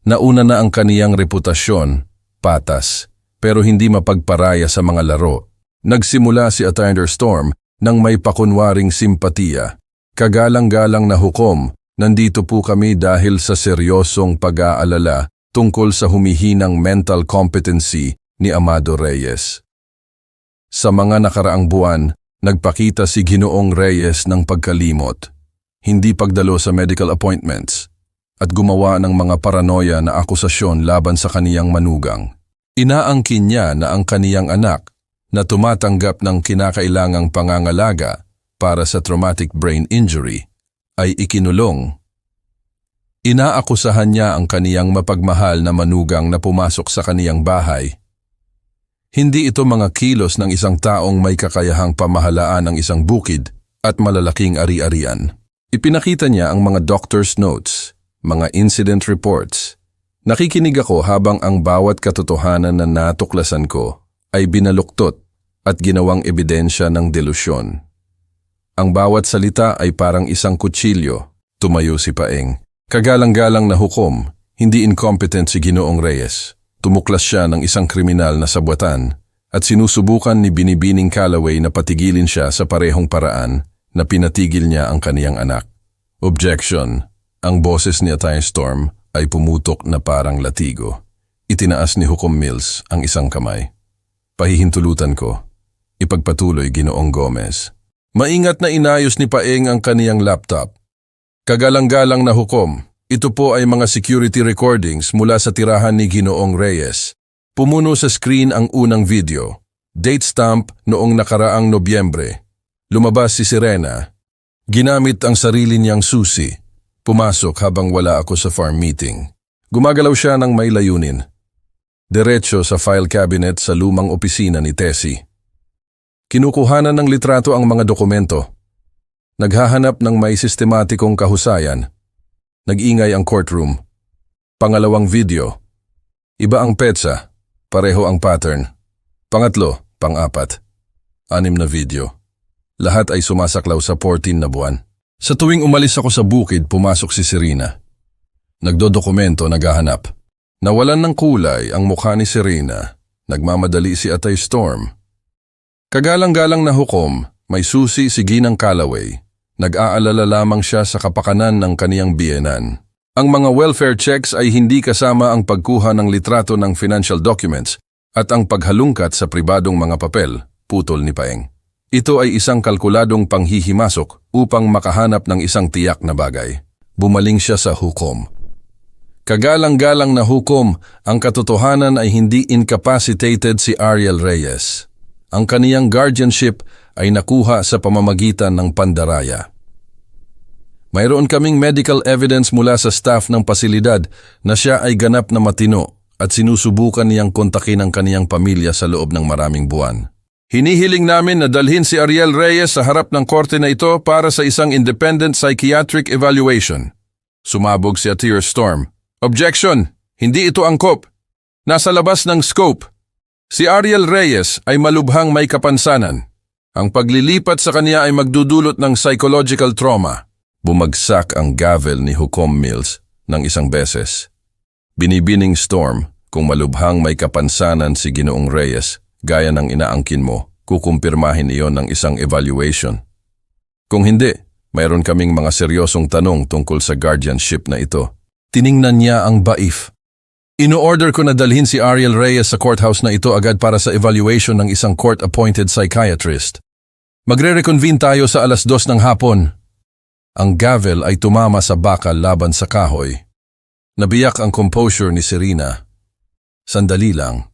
Nauna na ang kaniyang reputasyon, patas, pero hindi mapagparaya sa mga laro. Nagsimula si Attorney Storm nang may pakunwaring simpatiya. Kagalang-galang na hukom, nandito po kami dahil sa seryosong pag-aalala tungkol sa humihinang mental competency ni Amado Reyes. Sa mga nakaraang buwan, nagpakita si Ginoong Reyes ng pagkalimot, hindi pagdalo sa medical appointments, at gumawa ng mga paranoia na akusasyon laban sa kaniyang manugang. Inaangkin niya na ang kaniyang anak na tumatanggap ng kinakailangang pangangalaga para sa traumatic brain injury ay ikinulong. Inaakusahan niya ang kaniyang mapagmahal na manugang na pumasok sa kaniyang bahay. Hindi ito mga kilos ng isang taong may kakayahang pamahalaan ng isang bukid at malalaking ari-arian. Ipinakita niya ang mga doctor's notes, mga incident reports. Nakikinig ako habang ang bawat katotohanan na natuklasan ko ay binaluktot at ginawang ebidensya ng delusyon. Ang bawat salita ay parang isang kutsilyo, tumayo si Paeng. Kagalang-galang na hukom, hindi incompetent si Ginoong Reyes. Tumuklas siya ng isang kriminal na sabwatan at sinusubukan ni Binibining Callaway na patigilin siya sa parehong paraan na pinatigil niya ang kaniyang anak. Objection. Ang boses ni Atty. Storm ay pumutok na parang latigo. Itinaas ni Hukom Mills ang isang kamay. Pahihintulutan ko. Ipagpatuloy Ginoong Gomez. Maingat na inayos ni Paeng ang kaniyang laptop. Kagalang-galang na hukom, Ito po ay mga security recordings mula sa tirahan ni Ginoong Reyes. Pumuno sa screen ang unang video. Date stamp noong nakaraang Nobyembre. Lumabas si Serena. Ginamit ang sarili niyang susi. Pumasok habang wala ako sa farm meeting. Gumagalaw siya ng may layunin. Diretso sa file cabinet sa lumang opisina ni Tessie. Kinukuhanan ng litrato ang mga dokumento. Naghahanap ng may sistematikong kahusayan. Nag-ingay ang courtroom. Pangalawang video. Iba ang petsa. Pareho ang pattern. Pangatlo, pang-apat. 6 na video. Lahat ay sumasaklaw sa 14 na buwan. Sa tuwing umalis ako sa bukid, pumasok si Serena. Nagdodokumento, naghahanap. Nawalan ng kulay ang mukha ni Serena. Nagmamadali si Atay Storm. Kagalang-galang na hukom, may susi si Ginang Callaway. Nag-aalala lamang siya sa kapakanan ng kaniyang biyenan. Ang mga welfare checks ay hindi kasama ang pagkuha ng litrato ng financial documents at ang paghalungkat sa pribadong mga papel, putol ni Paeng. Ito ay isang kalkuladong panghihimasok upang makahanap ng isang tiyak na bagay. Bumaling siya sa hukom. Kagalang-galang na hukom, ang katotohanan ay hindi incapacitated si Ariel Reyes. Ang kaniyang guardianship ay nakuha sa pamamagitan ng pandaraya. Mayroon kaming medical evidence mula sa staff ng pasilidad na siya ay ganap na matino at sinusubukan niyang kontakin ang kaniyang pamilya sa loob ng maraming buwan. Hinihiling namin na dalhin si Ariel Reyes sa harap ng korte na ito para sa isang independent psychiatric evaluation. Sumabog si Atay Storm. Objection! Hindi ito angkop. Nasa labas ng scope. Si Ariel Reyes ay malubhang may kapansanan. Ang paglilipat sa kaniya ay magdudulot ng psychological trauma. Bumagsak ang gavel ni Hukom Mills ng isang beses. Binibining Storm, kung malubhang may kapansanan si Ginoong Reyes, gaya ng inaangkin mo, kukumpirmahin iyon ng isang evaluation. Kung hindi, mayroon kaming mga seryosong tanong tungkol sa guardianship na ito. Tiningnan niya ang baif. Ino-order ko na dalhin si Ariel Reyes sa courthouse na ito agad para sa evaluation ng isang court-appointed psychiatrist. Magre-reconvene tayo sa 2:00 ng hapon. Ang gavel ay tumama sa bakal laban sa kahoy. Nabiyak ang composure ni Serena. Sandali lang.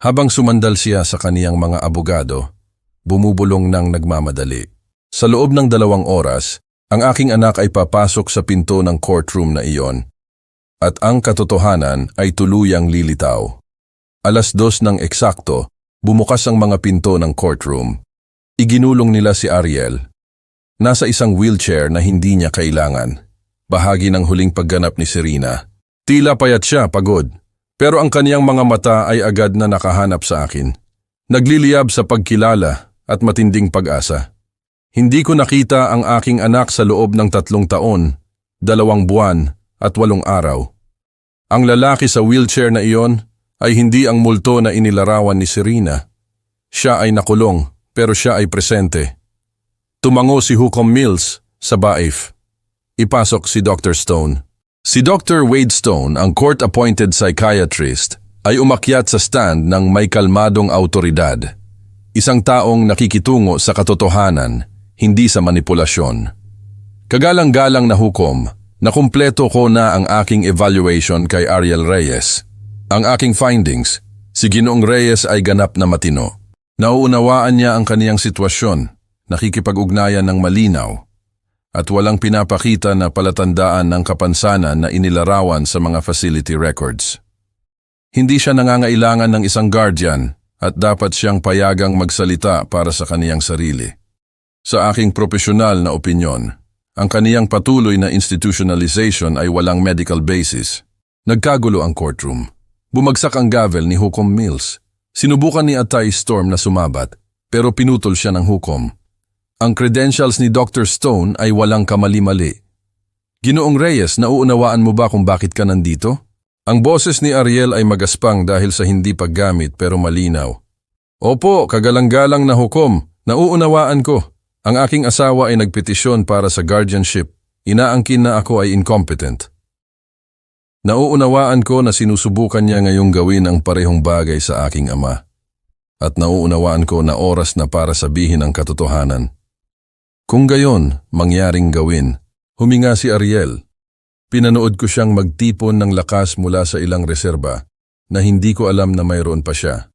Habang sumandal siya sa kaniyang mga abogado, bumubulong ng nagmamadali. Sa loob ng 2 oras, ang aking anak ay papasok sa pinto ng courtroom na iyon. At ang katotohanan ay tuluyang lilitaw. 2:00 ng eksakto, bumukas ang mga pinto ng courtroom. Iginulong nila si Ariel. Nasa isang wheelchair na hindi niya kailangan. Bahagi ng huling pagganap ni Serena. Tila payat siya, pagod. Pero ang kaniyang mga mata ay agad na nakahanap sa akin. Nagliliyab sa pagkilala at matinding pag-asa. Hindi ko nakita ang aking anak sa loob ng 3 taon, 2 buwan at 8 araw. Ang lalaki sa wheelchair na iyon ay hindi ang multo na inilarawan ni Serena. Siya ay nakulong, pero siya ay presente. Tumango si Hukom Mills sa baif. Ipasok si Dr. Stone. Si Dr. Wade Stone, ang court-appointed psychiatrist, ay umakyat sa stand ng may kalmadong autoridad. Isang taong nakikitungo sa katotohanan, hindi sa manipulasyon. Kagalang-galang na hukom, nakumpleto ko na ang aking evaluation kay Ariel Reyes. Ang aking findings, si Ginoong Reyes ay ganap na matino. Nauunawaan niya ang kaniyang sitwasyon. Nakikipag-ugnayan ng malinaw at walang pinapakita na palatandaan ng kapansanan na inilarawan sa mga facility records. Hindi siya nangangailangan ng isang guardian at dapat siyang payagang magsalita para sa kaniyang sarili. Sa aking profesional na opinyon, ang kaniyang patuloy na institutionalization ay walang medical basis. Nagkagulo ang courtroom. Bumagsak ang gavel ni Hukom Mills. Sinubukan ni Atay Storm na sumabat pero pinutol siya ng hukom. Ang credentials ni Dr. Stone ay walang kamali-mali. Ginoong Reyes, nauunawaan mo ba kung bakit ka nandito? Ang boses ni Ariel ay magaspang dahil sa hindi paggamit pero malinaw. Opo, kagalang-galang na hukom. Nauunawaan ko. Ang aking asawa ay nagpetisyon para sa guardianship. Inaangkin na ako ay incompetent. Nauunawaan ko na sinusubukan niya ngayong gawin ang parehong bagay sa aking ama. At nauunawaan ko na oras na para sabihin ang katotohanan. Kung gayon, mangyaring gawin, huminga si Ariel. Pinanood ko siyang magtipon ng lakas mula sa ilang reserba na hindi ko alam na mayroon pa siya.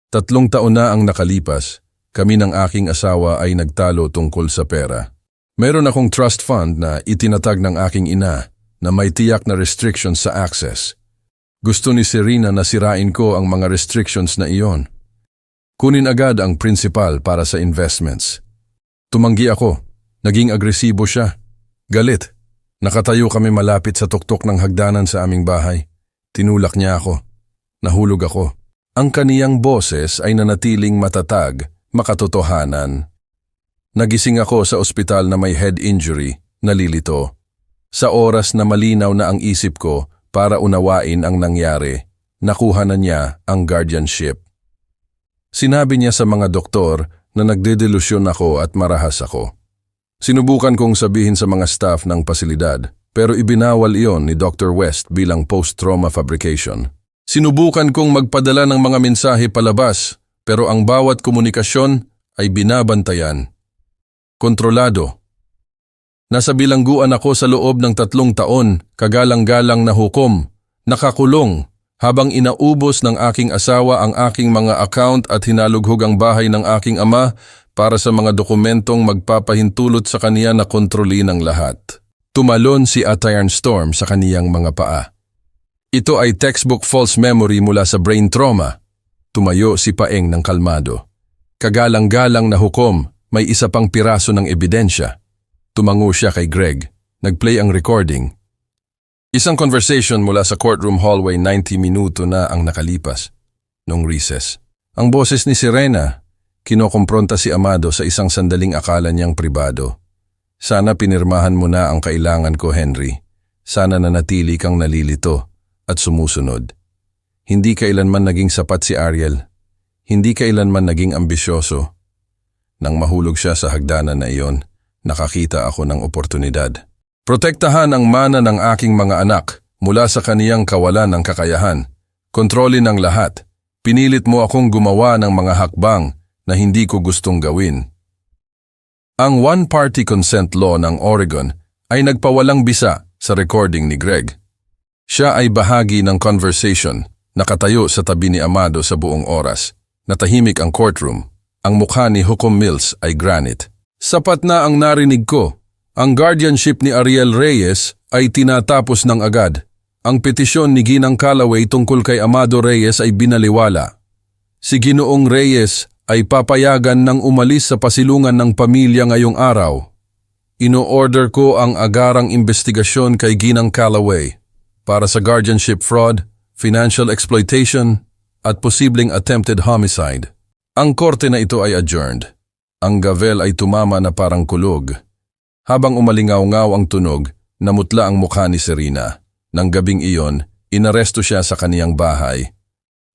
3 taon na ang nakalipas, kami ng aking asawa ay nagtalo tungkol sa pera. Mayroon akong trust fund na itinatag ng aking ina na may tiyak na restrictions sa access. Gusto ni Serena na sirain ko ang mga restrictions na iyon. Kunin agad ang principal para sa investments. Tumanggi ako. Naging agresibo siya. Galit. Nakatayo kami malapit sa tuktok ng hagdanan sa aming bahay. Tinulak niya ako. Nahulog ako. Ang kaniyang boses ay nanatiling matatag, makatotohanan. Nagising ako sa ospital na may head injury, nalilito. Sa oras na malinaw na ang isip ko para unawain ang nangyari, nakuha na niya ang guardianship. Sinabi niya sa mga doktor na nagdedelusyon ako at marahas ako. Sinubukan kong sabihin sa mga staff ng pasilidad, pero ibinawal iyon ni Dr. West bilang post-trauma fabrication. Sinubukan kong magpadala ng mga mensahe palabas, pero ang bawat komunikasyon ay binabantayan. Kontrolado. Nasa bilangguan ako sa loob ng 3 taon, kagalang-galang na hukom, nakakulong, habang inaubos ng aking asawa ang aking mga account at hinalughog ang bahay ng aking ama para sa mga dokumentong magpapahintulot sa kaniya na kontrolin ang lahat. Tumalon si Iron Storm sa kaniyang mga paa. Ito ay textbook false memory mula sa brain trauma. Tumayo si Paeng ng kalmado. Kagalang-galang na hukom, may isa pang piraso ng ebidensya. Tumango siya kay Greg. Nagplay ang recording. Isang conversation mula sa courtroom hallway 90 minuto na ang nakalipas. Nung recess. Ang boses ni Serena, kinokompronta si Amado sa isang sandaling akala niyang pribado. Sana pinirmahan mo na ang kailangan ko, Henry. Sana nanatili kang nalilito at sumusunod. Hindi kailanman naging sapat si Ariel. Hindi kailanman naging ambisyoso. Nang mahulog siya sa hagdanan na iyon, nakakita ako ng oportunidad. Protektahan ang mana ng aking mga anak mula sa kaniyang kawalan ng kakayahan. Kontrolin ang lahat. Pinilit mo akong gumawa ng mga hakbang na hindi ko gustong gawin. Ang one-party consent law ng Oregon ay nagpawalang bisa sa recording ni Greg. Siya ay bahagi ng conversation, nakatayo sa tabi ni Amado sa buong oras. Natahimik ang courtroom. Ang mukha ni Hukom Mills ay granite. Sapat na ang narinig ko. Ang guardianship ni Ariel Reyes ay tinatapos ng agad. Ang petisyon ni Ginang Callaway tungkol kay Amado Reyes ay binaliwala. Si Ginoong Reyes ay papayagan ng umalis sa pasilungan ng pamilya ngayong araw. Ino-order ko ang agarang investigasyon kay Ginang Callaway para sa guardianship fraud, financial exploitation at posibleng attempted homicide. Ang korte na ito ay adjourned. Ang gavel ay tumama na parang kulog. Habang umalingaw-ngaw ang tunog, namutla ang mukha ni Serena. Nang gabing iyon, inaresto siya sa kaniyang bahay.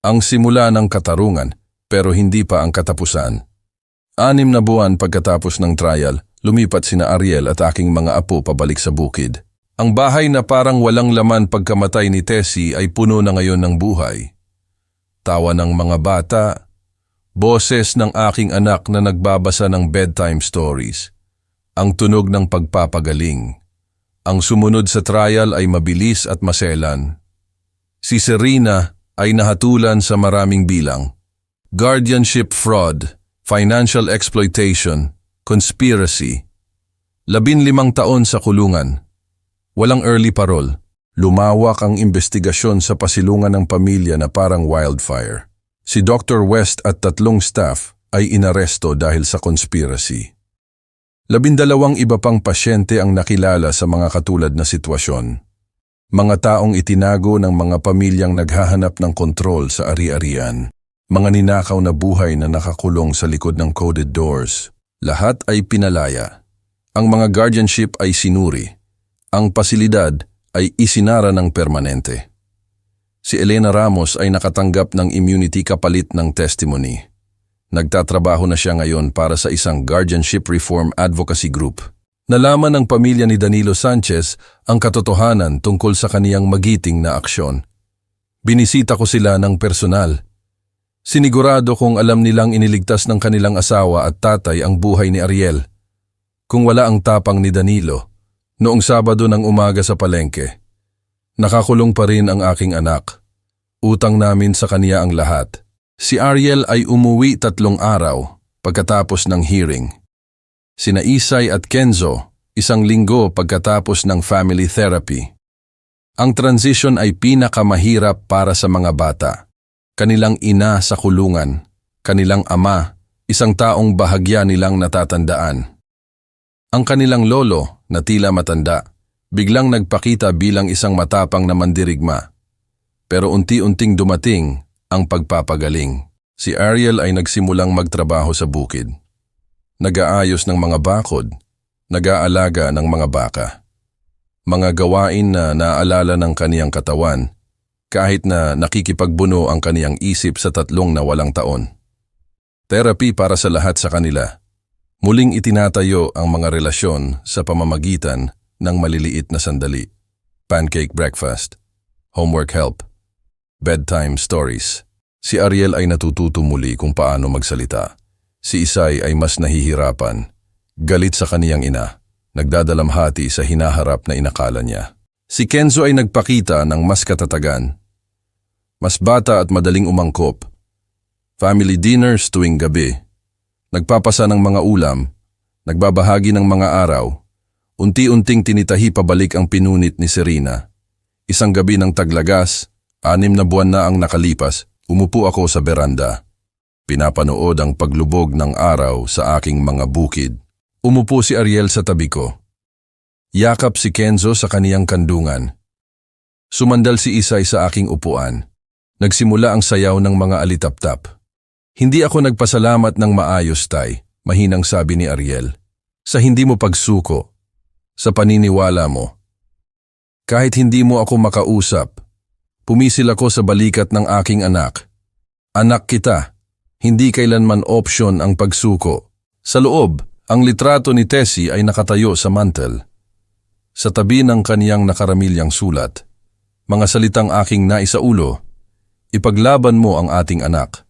Ang simula ng katarungan, pero hindi pa ang katapusan. 6 na buwan pagkatapos ng trial, lumipat sina Ariel at aking mga apo pabalik sa bukid. Ang bahay na parang walang laman pagkamatay ni Tessie ay puno na ngayon ng buhay. Tawa ng mga bata, boses ng aking anak na nagbabasa ng bedtime stories. Ang tunog ng pagpapagaling. Ang sumunod sa trial ay mabilis at maselan. Si Serena ay nahatulan sa maraming bilang. Guardianship fraud, financial exploitation, conspiracy. 15 taon sa kulungan. Walang early parole. Lumawak ang investigasyon sa pasilungan ng pamilya na parang wildfire. Si Dr. West at 3 staff ay inaresto dahil sa conspiracy. 12 iba pang pasyente ang nakilala sa mga katulad na sitwasyon. Mga taong itinago ng mga pamilyang naghahanap ng kontrol sa ari-arian. Mga ninakaw na buhay na nakakulong sa likod ng coded doors. Lahat ay pinalaya. Ang mga guardianship ay sinuri. Ang pasilidad ay isinara ng permanente. Si Elena Ramos ay nakatanggap ng immunity kapalit ng testimony. Nagtatrabaho na siya ngayon para sa isang guardianship reform advocacy group. Nalaman ng pamilya ni Danilo Sanchez ang katotohanan tungkol sa kaniyang magiting na aksyon. Binisita ko sila ng personal. Sinigurado kong alam nilang iniligtas ng kanilang asawa at tatay ang buhay ni Ariel. Kung wala ang tapang ni Danilo, Noong Sabado ng umaga sa palengke, nakakulong pa rin ang aking anak. Utang namin sa kaniya ang lahat. Si Ariel ay umuwi 3 araw pagkatapos ng hearing. Sina Isay at Kenzo 1 linggo pagkatapos ng family therapy. Ang transition ay pinakamahirap para sa mga bata. Kanilang ina sa kulungan, kanilang ama, isang taong bahagya nilang natatandaan. Ang kanilang lolo, na tila matanda, biglang nagpakita bilang isang matapang na mandirigma. Pero unti-unting dumating ang pagpapagaling. Si Ariel ay nagsimulang magtrabaho sa bukid. Nag-aayos ng mga bakod, nag-aalaga ng mga baka. Mga gawain na naalala ng kaniyang katawan, kahit na nakikipagbuno ang kaniyang isip sa 3 nawalang taon. Therapy para sa lahat sa kanila. Muling itinatayo ang mga relasyon sa pamamagitan ng maliliit na sandali. Pancake breakfast, homework help, bedtime stories. Si Ariel ay natututo muli kung paano magsalita. Si Isay ay mas nahihirapan. Galit sa kaniyang ina. Nagdadalamhati sa hinaharap na inakala niya. Si Kenzo ay nagpakita ng mas katatagan. Mas bata at madaling umangkop. Family dinners tuwing gabi. Nagpapasa ng mga ulam, nagbabahagi ng mga araw, unti-unting tinitahi pabalik ang pinunit ni Serena. Isang gabi ng taglagas, 6 na buwan na ang nakalipas, umupo ako sa beranda. Pinapanood ang paglubog ng araw sa aking mga bukid. Umupo si Ariel sa tabi ko. Yakap si Kenzo sa kaniyang kandungan. Sumandal si Isay sa aking upuan. Nagsimula ang sayaw ng mga alitaptap. Hindi ako nagpasalamat ng maayos, Tay, mahinang sabi ni Ariel. Sa hindi mo pagsuko, sa paniniwala mo. Kahit hindi mo ako makausap, pumisil ako sa balikat ng aking anak. Anak kita, hindi kailanman option ang pagsuko. Sa loob, ang litrato ni Tessie ay nakatayo sa mantel. Sa tabi ng kaniyang nakaramilyang sulat, mga salitang aking naisaulo, ipaglaban mo ang ating anak.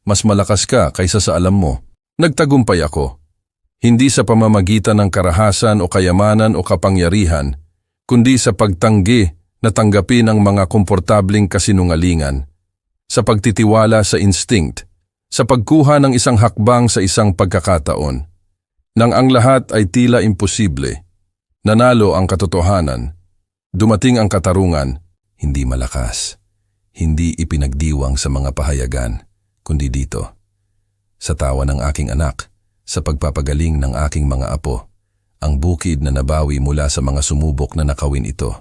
Mas malakas ka kaysa sa alam mo. Nagtagumpay ako. Hindi sa pamamagitan ng karahasan o kayamanan o kapangyarihan, kundi sa pagtanggi na tanggapin ang mga komportabling kasinungalingan, sa pagtitiwala sa instinct, sa pagkuha ng isang hakbang sa isang pagkakataon. Nang ang lahat ay tila imposible, nanalo ang katotohanan, dumating ang katarungan, hindi malakas, hindi ipinagdiwang sa mga pahayagan, kundi dito, sa tawa ng aking anak, sa pagpapagaling ng aking mga apo, ang bukid na nabawi mula sa mga sumubok na nakawin ito.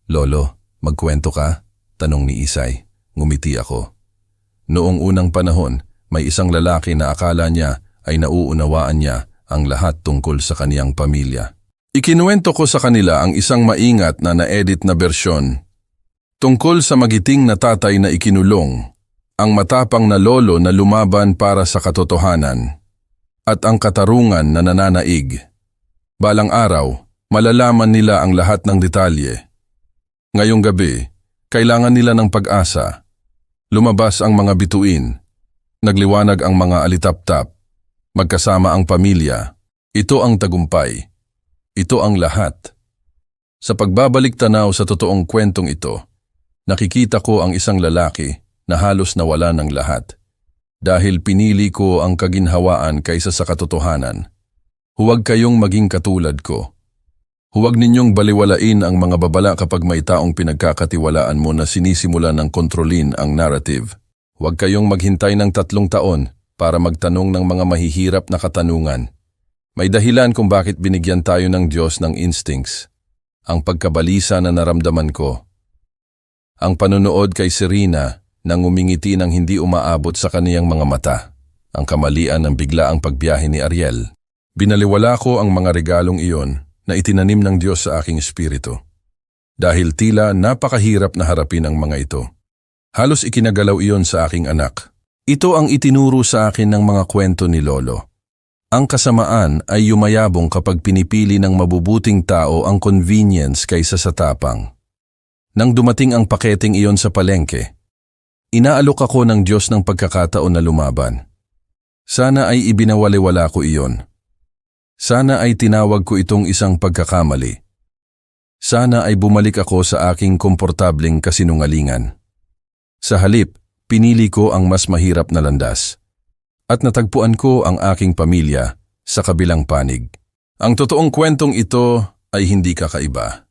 Lolo, magkwento ka? Tanong ni Isay. Ngumiti ako. Noong unang panahon, may isang lalaki na akala niya ay nauunawaan niya ang lahat tungkol sa kaniyang pamilya. Ikinuwento ko sa kanila ang isang maingat na na-edit na bersyon tungkol sa magiting na tatay na ikinulong, ang matapang na lolo na lumaban para sa katotohanan, at ang katarungan na nananaig. Balang araw, malalaman nila ang lahat ng detalye. Ngayong gabi, kailangan nila ng pag-asa. Lumabas ang mga bituin. Nagliwanag ang mga alitaptap. Magkasama ang pamilya. Ito ang tagumpay. Ito ang lahat. Sa pagbabalik tanaw sa totoong kwentong ito, nakikita ko ang isang lalaki na halos nawala ng lahat. Dahil pinili ko ang kaginhawaan kaysa sa katotohanan. Huwag kayong maging katulad ko. Huwag ninyong baliwalain ang mga babala kapag may taong pinagkakatiwalaan mo na sinisimula ng kontrolin ang narrative. Huwag kayong maghintay ng 3 taon para magtanong ng mga mahihirap na katanungan. May dahilan kung bakit binigyan tayo ng Diyos ng instincts. Ang pagkabalisa na naramdaman ko. Ang panonood kay Serena nang umingiti ng hindi umaabot sa kaniyang mga mata. Ang kamalian ng biglaang pagbiyahe ni Ariel. Binaliwala ko ang mga regalong iyon na itinanim ng Diyos sa aking espiritu. Dahil tila napakahirap na harapin ang mga ito. Halos ikinagalaw iyon sa aking anak. Ito ang itinuro sa akin ng mga kwento ni Lolo. Ang kasamaan ay yumayabong kapag pinipili ng mabubuting tao ang convenience kaysa sa tapang. Nang dumating ang paketeng iyon sa palengke, inaalok ako ng Diyos ng pagkakataon na lumaban. Sana ay ibinawaliwala ko iyon. Sana ay tinawag ko itong isang pagkakamali. Sana ay bumalik ako sa aking komportableng kasinungalingan. Sa halip, pinili ko ang mas mahirap na landas. At natagpuan ko ang aking pamilya sa kabilang panig. Ang totoong kwentong ito ay hindi kakaiba.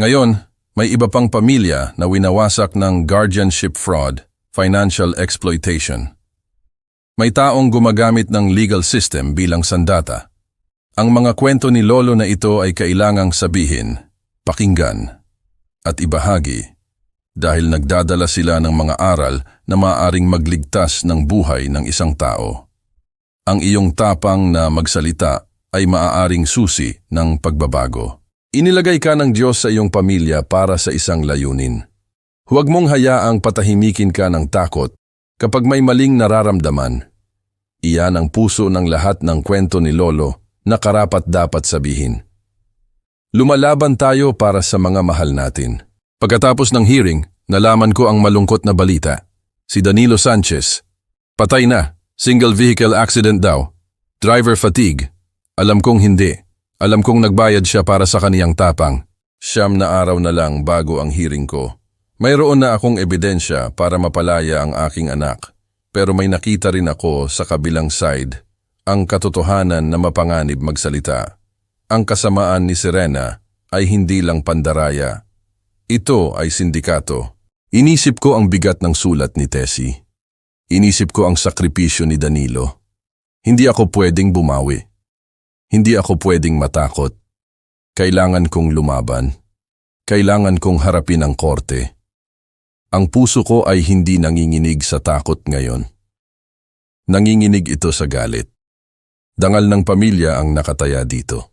Ngayon, may iba pang pamilya na winawasak ng guardianship fraud, financial exploitation. May taong gumagamit ng legal system bilang sandata. Ang mga kwento ni Lolo na ito ay kailangang sabihin, pakinggan, at ibahagi dahil nagdadala sila ng mga aral na maaaring magligtas ng buhay ng isang tao. Ang iyong tapang na magsalita ay maaaring susi ng pagbabago. Inilagay ka ng Diyos sa iyong pamilya para sa isang layunin. Huwag mong hayaang patahimikin ka ng takot kapag may maling nararamdaman. Iyan ang puso ng lahat ng kwento ni Lolo na karapat-dapat sabihin. Lumalaban tayo para sa mga mahal natin. Pagkatapos ng hearing, nalaman ko ang malungkot na balita. Si Danilo Sanchez, patay na, single vehicle accident daw, driver fatigue. Alam kong hindi. Alam kong nagbayad siya para sa kaniyang tapang. 9 na araw na lang bago ang hearing ko. Mayroon na akong ebidensya para mapalaya ang aking anak. Pero may nakita rin ako sa kabilang side, ang katotohanan na mapanganib magsalita. Ang kasamaan ni Serena ay hindi lang pandaraya. Ito ay sindikato. Inisip ko ang bigat ng sulat ni Tessie. Inisip ko ang sakripisyo ni Danilo. Hindi ako pwedeng bumawi. Hindi ako pwedeng matakot. Kailangan kong lumaban. Kailangan kong harapin ang korte. Ang puso ko ay hindi nanginginig sa takot ngayon. Nanginginig ito sa galit. Dangal ng pamilya ang nakataya dito.